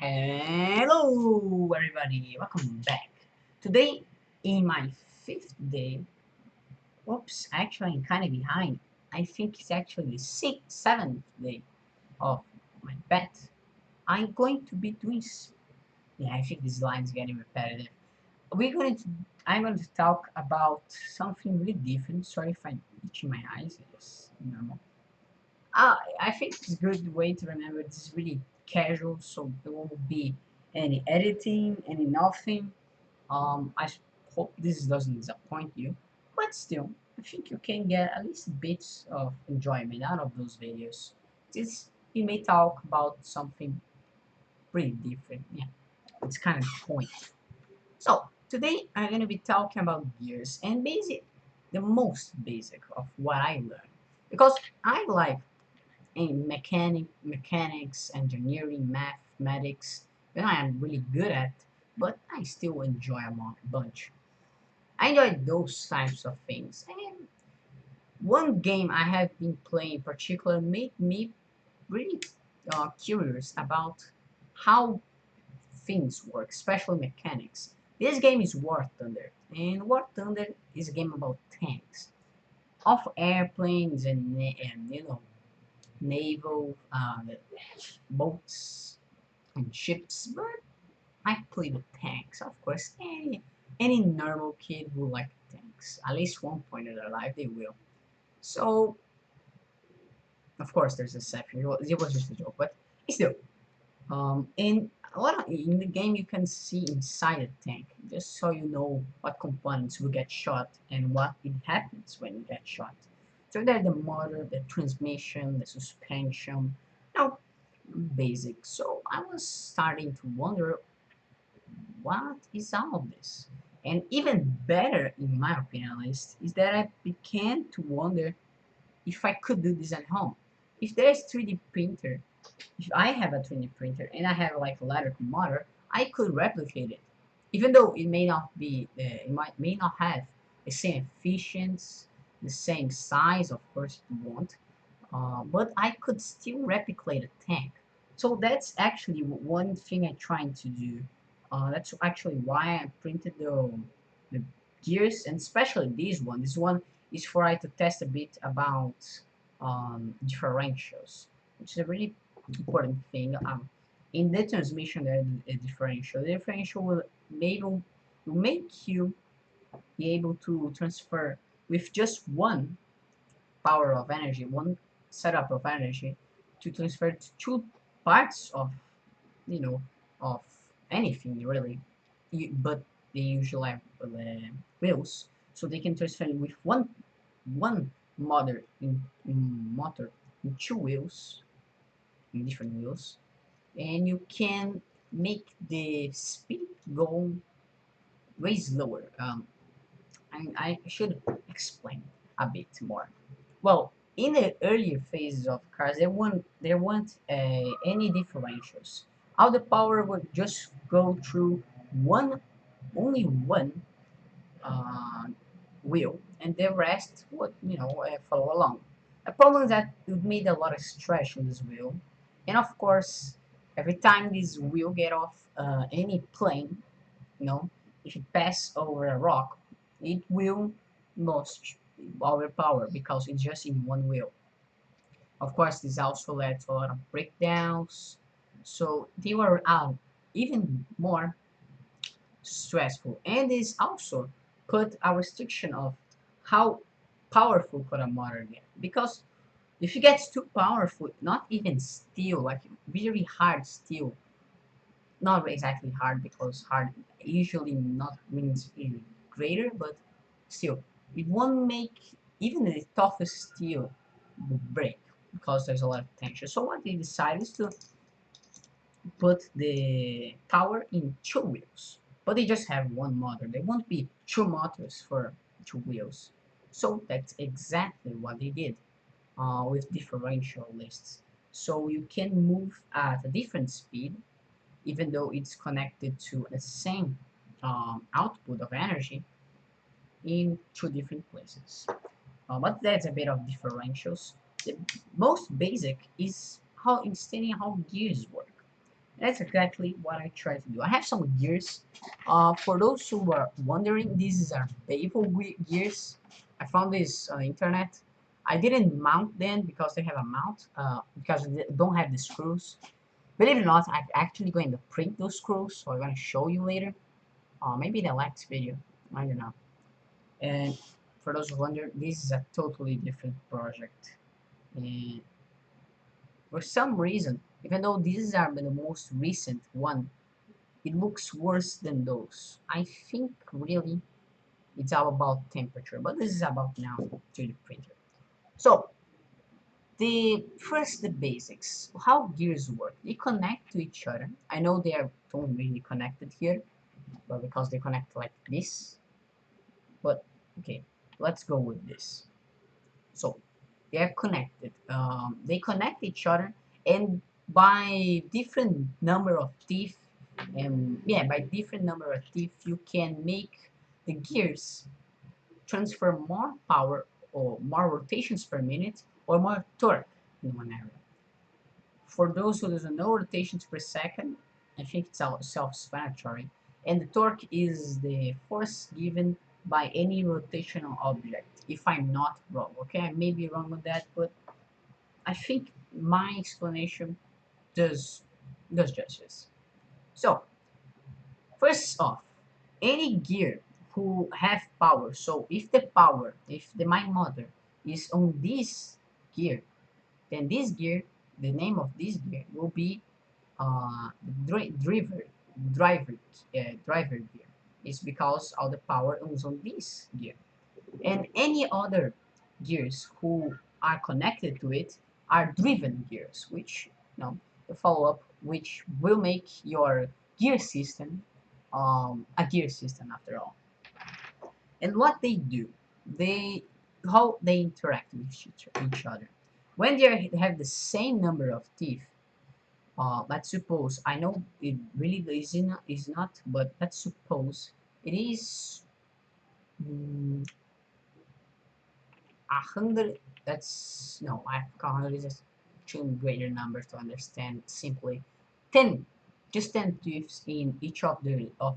Hello everybody, welcome back. Today in my fifth day, oops, actually I'm kind of behind. I think it's actually seventh day of my bet. I'm going to be doing, yeah, I think this line is getting repetitive. We're going to, I'm going to talk about something really different. Sorry if I'm itching my eyes, it's normal. I think it's a good way to remember this is really casual, so there won't be any editing, any nothing. I hope this doesn't disappoint you, but still, I think you can get at least bits of enjoyment out of those videos. This we may talk about something pretty different. Yeah, it's kind of the point. So today I'm gonna be talking about gears and basic, the most basic of what I learned, because I like in mechanics, engineering, mathematics that I am really good at, but I still enjoy a bunch. I enjoy those types of things. And one game I have been playing in particular made me really curious about how things work, especially mechanics. This game is War Thunder, and War Thunder is a game about tanks, of airplanes and naval boats and ships, but I play the tanks. Of course, any normal kid will like tanks. At least one point in their life, they will. So, of course, there's a exception. It was just a joke, but still. In in the game, you can see inside a tank, just so you know what components will get shot and what it happens when you get shot. So there's the motor, the transmission, the suspension. Now, basic. So I was starting to wonder what is all of this? And even better, in my opinion at least, is that I began to wonder if I could do this at home. If there's 3D printer, if I have a 3D printer and I have like a electric motor, I could replicate it. Even though it may not be, may not have the same efficiency, the same size, of course it won't, but I could still replicate a tank. So that's actually one thing I'm trying to do. That's actually why I printed the gears, and especially this one. This one is for I to test a bit about differentials, which is a really important thing. In the transmission, there's a differential. The differential will make you be able to transfer with just one power of energy, one setup of energy, to transfer to two parts of, you know, of anything really. But they usually have wheels, so they can transfer with one motor in two wheels, in different wheels, and you can make the speed go way slower. I should explain a bit more. Well, in the earlier phases of cars, there weren't any differentials. All the power would just go through only one uh, wheel, and the rest would, follow along. The problem is that it made a lot of stretch on this wheel, and of course, every time this wheel get off any plane, you know, if it pass over a rock, it will lose our power because it's just in one wheel. Of course, this also led to a lot of breakdowns, so they were even more stressful. And this also put a restriction of how powerful could a motor get. Because if it gets too powerful, not even steel, like really hard steel, not exactly hard because hard usually not means really greater, but still, it won't make even the toughest steel would break because there's a lot of tension. So what they decided is to put the power in two wheels, but they just have one motor. There won't be two motors for two wheels. So that's exactly what they did with differential lists. So you can move at a different speed even though it's connected to the same output of energy in two different places. But that's a bit of differentials. The most basic is how understanding how gears work. That's exactly what I try to do. I have some gears. For those who are wondering, these are Bevel gears. I found this on the internet. I didn't mount them because they have a mount, because they don't have the screws. Believe it or not, I'm actually going to print those screws, so I'm going to show you later. Maybe in the next video. I don't know. And for those who wonder, this is a totally different project. And for some reason, even though these are the most recent one, it looks worse than those. I think really it's all about temperature, but this is about now to the printer. So the basics. How gears work? They connect to each other. I know they are don't really connected here, but because they connect like this. But okay, let's go with this. So they are connected. They connect each other, and by different number of teeth, and yeah, by different number of teeth, you can make the gears transfer more power or more rotations per minute or more torque in one area. For those who doesn't know rotations per second, I think it's self-explanatory, and the torque is the force given by any rotational object, if I'm not wrong. Okay, I may be wrong with that, but I think my explanation does justice. So, first off, any gear who have power, so if the my motor is on this gear, then this gear, the name of this gear will be driver driver gear. It's because all the power is on this gear, and any other gears who are connected to it are driven gears, which the follow up, which will make your gear system a gear system after all. And what they do, they how they interact with each other. When they have the same number of teeth, let's suppose, I know it really is not, but let's suppose it is 100. That's no, I 100 is just too greater numbers to understand simply. 10, just 10 teeth in each of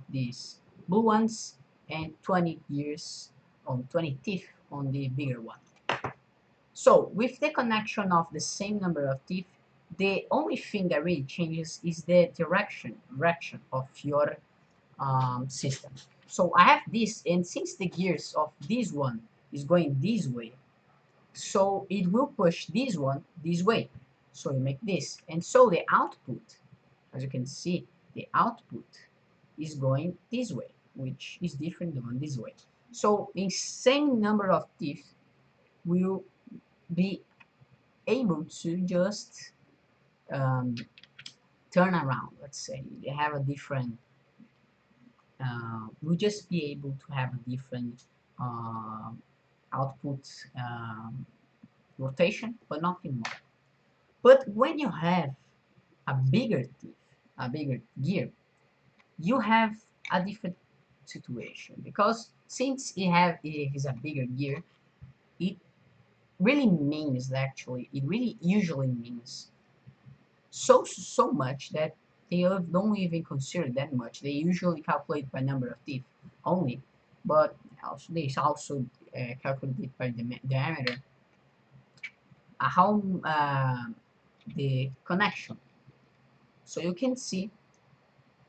these blue ones, and 20 years on 20 teeth on the bigger one. So with the connection of the same number of teeth, the only thing that really changes is the direction of your system. So I have this, and since the gears of this one is going this way, so it will push this one this way. So you make this, and so the output, as you can see, the output is going this way, which is different than this way. So the same number of teeth will be able to just um, turn around. Let's say they have a different. We'll just be able to have a different uh, output rotation, but nothing more. But when you have a bigger teeth, a bigger gear, you have a different situation, because since it is a bigger gear, it really means actually it really usually means so much that they don't even consider that much. They usually calculate by number of teeth only, but also they also calculate it by the diameter. How the connection. So you can see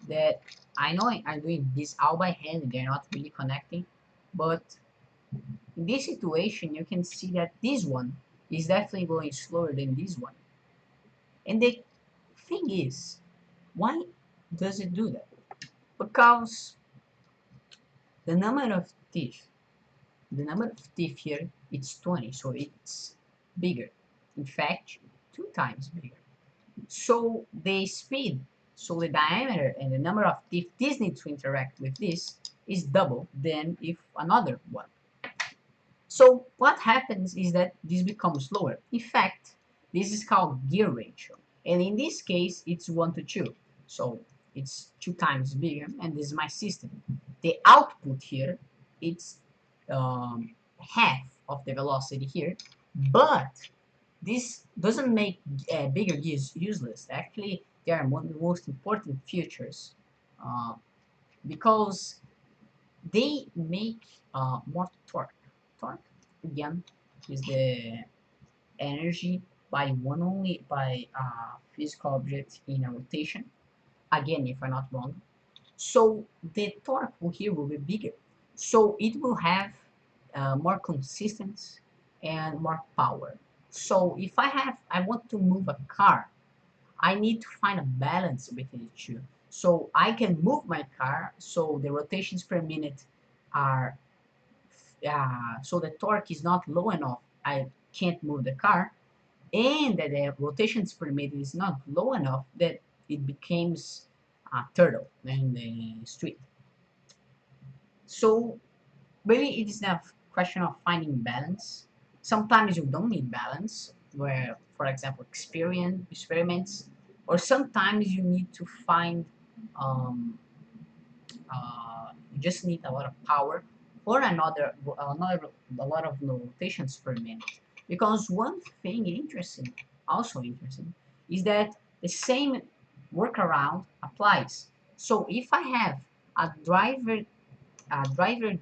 that I know I'm doing this all by hand. They're not really connecting, but in this situation, you can see that this one is definitely going slower than this one. And the thing is, why does it do that? Because the number of teeth, the number of teeth here, it's 20, so it's bigger. In fact, 2 times bigger. So the speed, so the diameter and the number of teeth this needs to interact with this is double than if another one. So what happens is that this becomes slower. In fact, this is called gear ratio. And in this case, it's 1 to 2. So it's 2 times bigger, and this is my system. The output here, it's half of the velocity here, but this doesn't make bigger gears useless. Actually, they are one of the most important features uh, because they make more torque. Torque, again, is the energy by one only by physical object in a rotation. Again, if I'm not wrong. So the torque here will be bigger. So it will have more consistency and more power. So if I want to move a car, I need to find a balance between the two. So I can move my car so the rotations per minute are, so the torque is not low enough. I can't move the car, and that the rotations per minute is not low enough that it becomes a turtle in the street. So really it is a question of finding balance. Sometimes you don't need balance, where for example experiments, or sometimes you need to find um, you just need a lot of power or another a lot of rotations per minute. Because one thing interesting, also interesting, is that the same workaround applies. So if I have a driver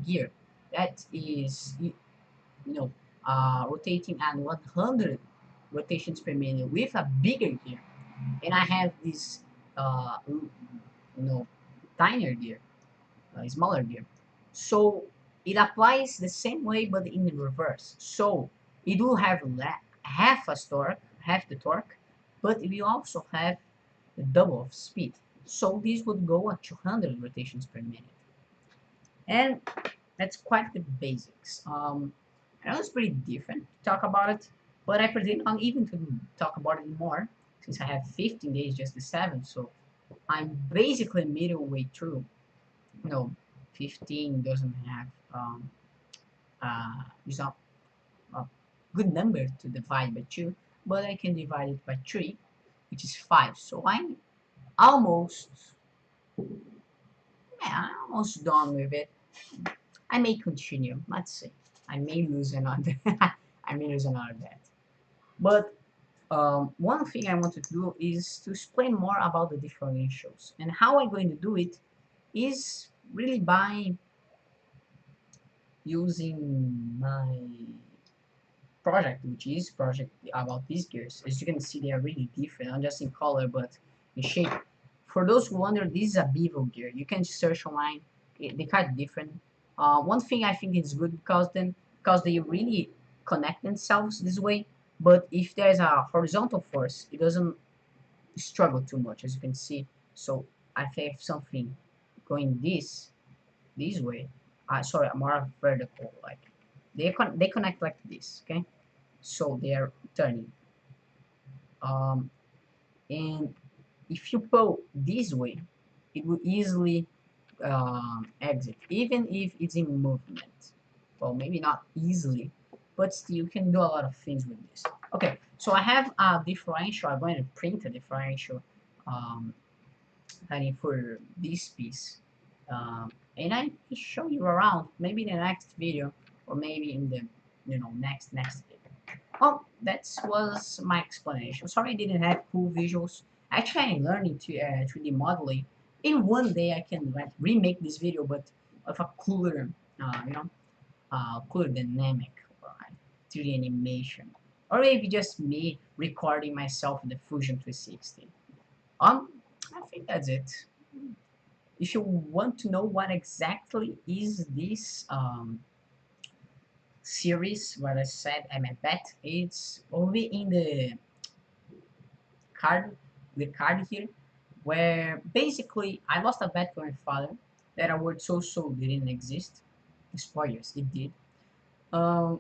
gear that is rotating at 100 rotations per minute with a bigger gear, and I have this tinier gear, smaller gear. So it applies the same way but in reverse. So it will have half the torque, but it will also have the double of speed. So this would go at 200 rotations per minute. And that's quite the basics. I know it's pretty different to talk about it, but I predict not even to talk about it more since I have 15 days just the 7th, so I'm basically midway through. No, 15 doesn't have is not a good number to divide by 2, but I can divide it by 3, which is 5. So almost, I'm almost done with it. I may continue. Let's see. I may lose another. I may lose another bet. But one thing I want to do is to explain more about the differentials, and how I'm going to do it is really by using my project, which is project about these gears. As you can see, they are really different, not just in color but in shape. For those who wonder, this is a bevel gear. You can search online; they're quite different. One thing I think is good because they really connect themselves this way. But if there's a horizontal force, it doesn't struggle too much, as you can see. So I think something going this way, sorry, more vertical, like they connect like this, okay? So they are turning. Um, and if you pull this way, it will easily exit, even if it's in movement. Well, maybe not easily, but still you can do a lot of things with this. Okay, so I have a differential. I'm going to print a differential um, for this piece. And I will show you around, maybe in the next video, or maybe in the next video. Well, that was my explanation. Sorry I didn't have cool visuals. Actually, I'm learning to 3D modeling. In one day, I can like remake this video, but of a cooler, cooler dynamic, right? 3D animation, or maybe just me recording myself in the Fusion 360. I think that's it. If you want to know what exactly is this series, what I said, I'm a bet, it's only in card, the card here, where basically I lost a bet with my father that a word so didn't exist. Spoilers, it did. Um,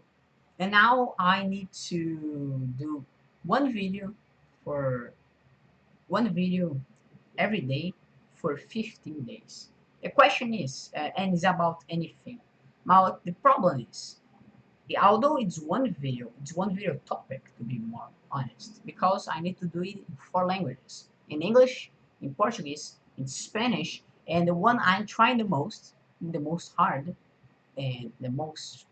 and now I need to do one video for one video every day for 15 days. The question is, and it's about anything. Now, the problem is, although it's one video topic to be more honest, because I need to do it in 4 languages: in English, in Portuguese, in Spanish, and the one I'm trying the most hard, and the most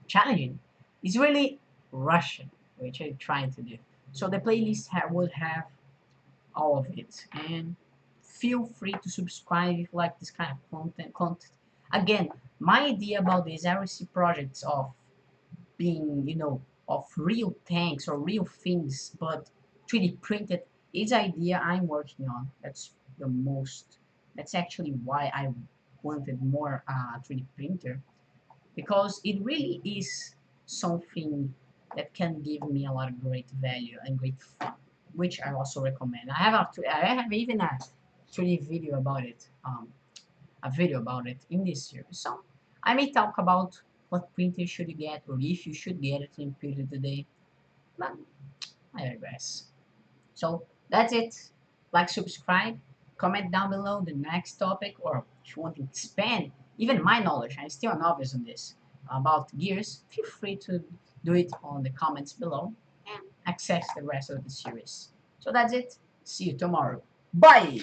challenging is really Russian, which I'm trying to do. So the playlist would have all of it. And feel free to subscribe if you like this kind of content. Again, my idea about these RC projects of being, of real tanks or real things, but 3D printed is idea I'm working on. That's actually why I wanted more 3D printer, because it really is something that can give me a lot of great value and great fun, which I also recommend. I have even a 3D video about it, in this series. So I may talk about what printer should you get, or if you should get it in printer today, but I digress. So that's it. Like, subscribe, comment down below the next topic, or if you want to expand even my knowledge, I'm still a novice on this, about gears, feel free to do it on the comments below and access the rest of the series. So that's it. See you tomorrow. Bye!